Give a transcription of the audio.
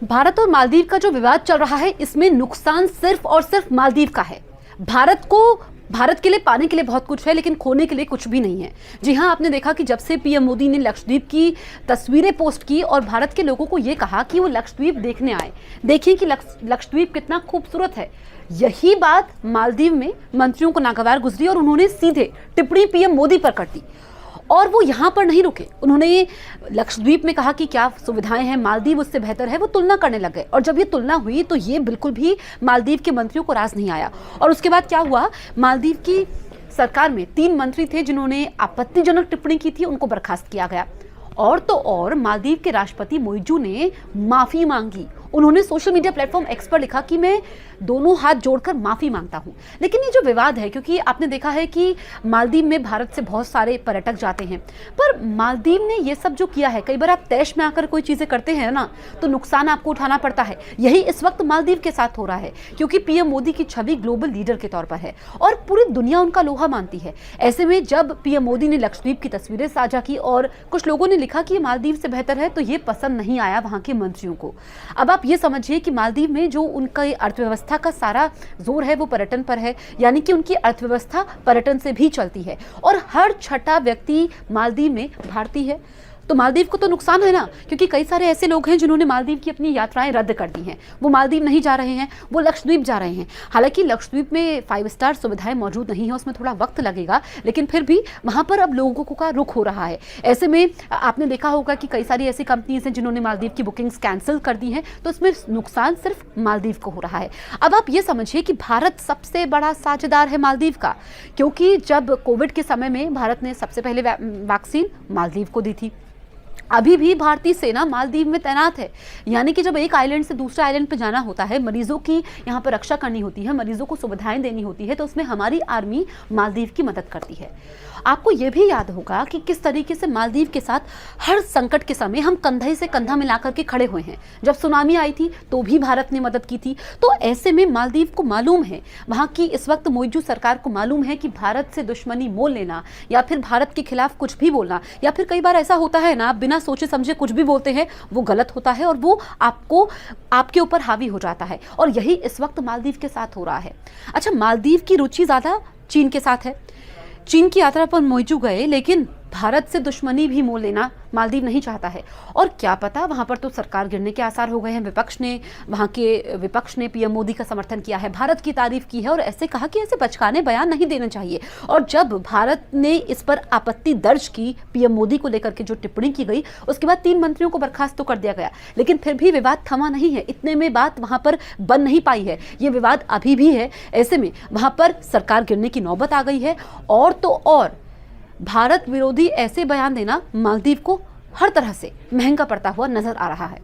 भारत और मालदीव का जो विवाद चल रहा है, इसमें नुकसान सिर्फ और सिर्फ मालदीव का है। भारत के लिए पाने के लिए बहुत कुछ है, लेकिन खोने के लिए कुछ भी नहीं है। जी हाँ, आपने देखा कि जब से पीएम मोदी ने लक्षद्वीप की तस्वीरें पोस्ट की और भारत के लोगों को ये कहा कि वो लक्षद्वीप देखने आए, देखिए कि लक्षद्वीप कितना खूबसूरत है, यही बात मालदीव में मंत्रियों को नागवार गुजरी और उन्होंने सीधे टिप्पणी पीएम मोदी पर कर दी। और वो यहाँ पर नहीं रुके, उन्होंने लक्षद्वीप में कहा कि क्या सुविधाएं हैं, मालदीव उससे बेहतर है, वो तुलना करने लग गए। और जब ये तुलना हुई तो ये बिल्कुल भी मालदीव के मंत्रियों को रास नहीं आया। और उसके बाद क्या हुआ, मालदीव की सरकार में 3 मंत्री थे जिन्होंने आपत्तिजनक टिप्पणी की थी, उनको बर्खास्त किया गया। और तो और मालदीव के राष्ट्रपति मोइजू ने माफी मांगी। उन्होंने सोशल मीडिया प्लेटफॉर्म एक्स पर लिखा कि मैं दोनों हाथ जोड़कर माफी मांगता हूं। लेकिन ये जो विवाद है, क्योंकि आपने देखा है कि मालदीव में भारत से बहुत सारे पर्यटक जाते हैं, पर मालदीव ने ये सब जो किया है, कई बार आप तैश में आकर कोई चीजें करते हैं ना, तो नुकसान आपको उठाना पड़ता है। यही इस वक्त मालदीव के साथ हो रहा है, क्योंकि पीएम मोदी की छवि ग्लोबल लीडर के तौर पर है और पूरी दुनिया उनका लोहा मानती है। ऐसे में जब पीएम मोदी ने लक्षद्वीप की तस्वीरें साझा की और कुछ लोगों ने लिखा कि मालदीव से बेहतर है, तो ये पसंद नहीं आया वहां के मंत्रियों को। अब आप ये समझिए कि मालदीव में जो उनका अर्थव्यवस्था का सारा जोर है वो पर्यटन पर है, यानी कि उनकी अर्थव्यवस्था पर्यटन से भी चलती है और हर छठा व्यक्ति मालदीव में भारतीय है। तो मालदीव को तो नुकसान है ना, क्योंकि कई सारे ऐसे लोग हैं जिन्होंने मालदीव की अपनी यात्राएं रद्द कर दी हैं। वो मालदीव नहीं जा रहे हैं, वो लक्षद्वीप जा रहे हैं। हालांकि लक्षद्वीप में 5 स्टार सुविधाएं मौजूद नहीं है, उसमें थोड़ा वक्त लगेगा, लेकिन फिर भी वहां पर अब लोगों का रुख हो रहा है। ऐसे में आपने देखा होगा कि कई सारी ऐसी कंपनीज हैं जिन्होंने मालदीव की बुकिंग्स कैंसिल कर दी हैं, तो इसमें नुकसान सिर्फ मालदीव को हो रहा है। अब आप ये समझिए कि भारत सबसे बड़ा साझेदार है मालदीव का, क्योंकि जब कोविड के समय में भारत ने सबसे पहले वैक्सीन मालदीव को दी थी। अभी भी भारतीय सेना मालदीव में तैनात है, यानी कि जब एक आइलैंड से दूसरे आइलैंड पर जाना होता है, मरीजों की यहाँ पर रक्षा करनी होती है, मरीजों को सुविधाएं देनी होती है, तो उसमें हमारी आर्मी मालदीव की मदद करती है। आपको यह भी याद होगा कि किस तरीके से मालदीव के साथ हर संकट के समय हम कंधे से कंधा मिलाकर के खड़े हुए हैं। जब सुनामी आई थी तो भी भारत ने मदद की थी। तो ऐसे में मालदीव को मालूम है, वहां की इस वक्त मोइजू सरकार को मालूम है कि भारत से दुश्मनी मोल लेना या फिर भारत के खिलाफ कुछ भी बोलना, या फिर कई बार ऐसा होता है ना, आप बिना सोचे समझे कुछ भी बोलते हैं, वो गलत होता है और वो आपके ऊपर हावी हो जाता है। और यही इस वक्त मालदीव के साथ हो रहा है। अच्छा, मालदीव की रुचि ज्यादा चीन के साथ है। चीन की यात्रा पर मोइजू गए, लेकिन भारत से दुश्मनी भी मोल लेना मालदीव नहीं चाहता है। और क्या पता, वहां पर तो सरकार गिरने के आसार हो गए हैं। वहां के विपक्ष ने पीएम मोदी का समर्थन किया है, भारत की तारीफ की है और ऐसे कहा कि ऐसे बचकाने बयान नहीं देने चाहिए। और जब भारत ने इस पर आपत्ति दर्ज की, पीएम मोदी को लेकर के जो टिप्पणी की गई, उसके बाद 3 मंत्रियों को बर्खास्त तो कर दिया गया, लेकिन फिर भी विवाद थमा नहीं है। इतने में बात वहां पर बन नहीं पाई है, ये विवाद अभी भी है। ऐसे में वहां पर सरकार गिरने की नौबत आ गई है। और तो और भारत विरोधी ऐसे बयान देना मालदीव को हर तरह से महंगा पड़ता हुआ नजर आ रहा है।